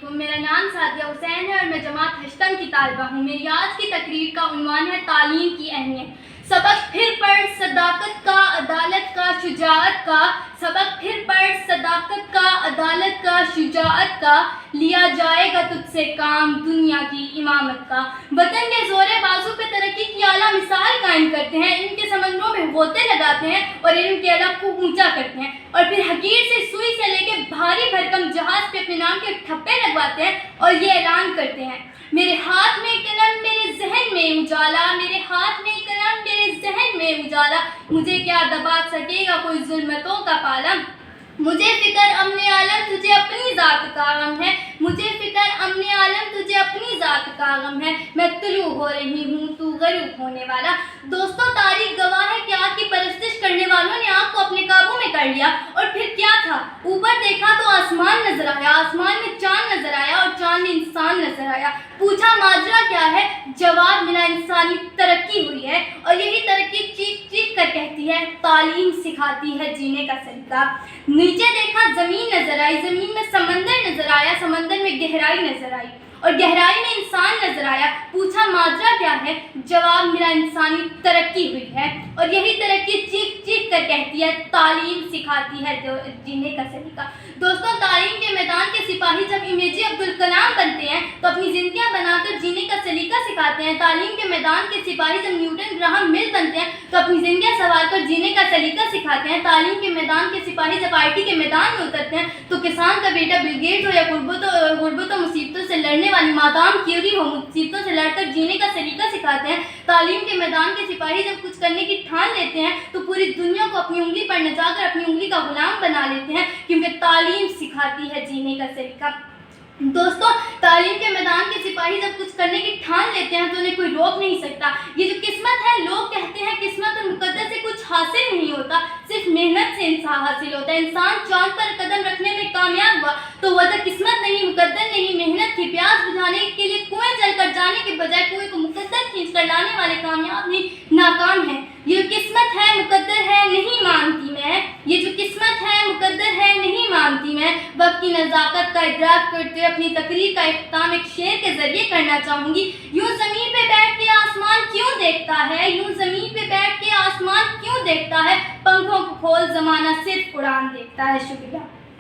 علیکم، میرا نام سعدیہ حسین ہے اور میں جماعت ہشتم کی طالبہ ہوں۔ میری آج کی تقریر کا عنوان ہے تعلیم کی اہمیت۔ سبق پھر پڑھ صداقت کا، عدالت کا، شجاعت کا، سبق پھر پڑھ صداقت کا، عدالت کا، شجاعت کا، لیا جائے گا تجھ سے کام دنیا کی امامت کا۔ وطن کے زور بازو پہ ترقی کی اعلیٰ مثال قائم کرتے ہیں، ان کے سمندروں میں غوطے لگاتے ہیں اور علم کے علم کو اونچا کرتے ہیں، اور پھر حقیر سے سوئی سے لے کے بھاری بھرکم جہاز پہ اپنے نام کے ٹھپے لگواتے ہیں اور یہ اعلان کرتے ہیں، میرے ہاتھ میں قلم میرے ذہن میں اجالا، میرے ہاتھ میں قلم میرے ذہن میں اجالا، مجھے کیا دبا سکے گا کوئی ظلمتوں کا پالا۔ مجھے فکر امن عالم تجھے اپنی ذات کا غم ہے، مجھے فکر امن عالم تجھے اپنی ذات کا غم ہے، میں طلوع ہو رہی ہوں تو غروب ہونے والا۔ دوستوں، تاریخ گواہ ہے کہ آگ کی پرستش کرنے والوں نے آگ کو اپنے قابو میں کر لیا، اور پھر کیا تھا؟ اوپر دیکھا تو آسمان نظر آیا، آسمان میں چاند نظر آیا اور چاند میں انسان نظر آیا۔ پوچھا ماجرا کیا ہے؟ جواب ملا انسانی ترقی ہوئی ہے، اور یہی ترقی چیخ چیخ کر کہتی ہے تعلیم سکھاتی ہے جینے کا سلیقہ۔ نیچے دیکھا زمین نظر آئی، زمین میں سمندر نظر آیا، سمندر میں گہرائی نظر آئی، اور گہرائی میں انسان نظر آیا۔ پوچھا ماجرا کیا ہے؟ جواب ملا انسانی ترقی ہوئی ہے، اور یہی ترقی چیخ چیخ کر کہتی ہے تعلیم سکھاتی ہے جینے کا سلیقہ۔ دوستوں، تعلیم کے میدان کے سپاہی جب امیجی عبدالکلام بنتے ہیں تو اپنی زندگیاں بنا کر جینے کا سلیقہ سکھاتے ہیں۔ تعلیم کے میدان کے سپاہی جب نیوٹن گراہم مل بنتے ہیں تو اپنی زندگیاں سنوار کر جینے کا سلیقہ سکھاتے ہیں۔ تعلیم کے میدان کے سپاہی جب IT کے میدان میں اترتے ہیں تو کسان کا بیٹا بل گیٹس ہو یا غربت و مصیبتوں سے لڑنے والی مادام کیوری ہو، مصیبتوں سے لڑ کر جینے کا سلیقہ سکھاتے ہیں۔ تعلیم کے میدان کے سپاہی جب کچھ کرنے کی ٹھان لیتے ہیں تو پوری دنیا کو اپنی انگلی پر نچا کر اپنی انگلی کا غلام بنا لیتے ہیں، کیونکہ تعلیم سکھاتی ہے جینے کا سلیقہ۔ دوستوں، تعلیم کے میدان کے سپاہی جب کچھ کرنے کی ٹھان لیتے ہیں تو انہیں کوئی روک نہیں سکتا۔ یہ جو قسمت ہے، لوگ کہتے ہیں قسمت اور مقدر سے کچھ حاصل نہیں ہوتا، صرف محنت سے انسان حاصل ہوتا ہے۔ انسان چاند پر قدم رکھنے میں کامیاب ہوا تو وجہ قسمت نہیں، مقدر نہیں، محنت تھی۔ پیاس بجھانے کے لیے کنویں چل کر جانے کے بجائے کنویں کو مقدر کھینچ کر لانے والے کامیاب نہیں، ناکام ہیں۔ یہ قسمت ہے مقدر ہے نہیں مانتی میں، یہ جو قسمت ہے مقدر ہے نہیں مانتی میں۔ وقت کی نزاکت کا ادراک کرتے ہوئے اپنی تقریر کا اختتام ایک شعر کے ذریعے کرنا چاہوں گی۔ یوں زمین پہ بیٹھ کے آسمان کیوں دیکھتا ہے، یوں زمین پہ بیٹھ کے آسمان کیوں دیکھتا ہے، پنکھوں کو کھول زمانہ صرف اڑان دیکھتا ہے۔ شکریہ۔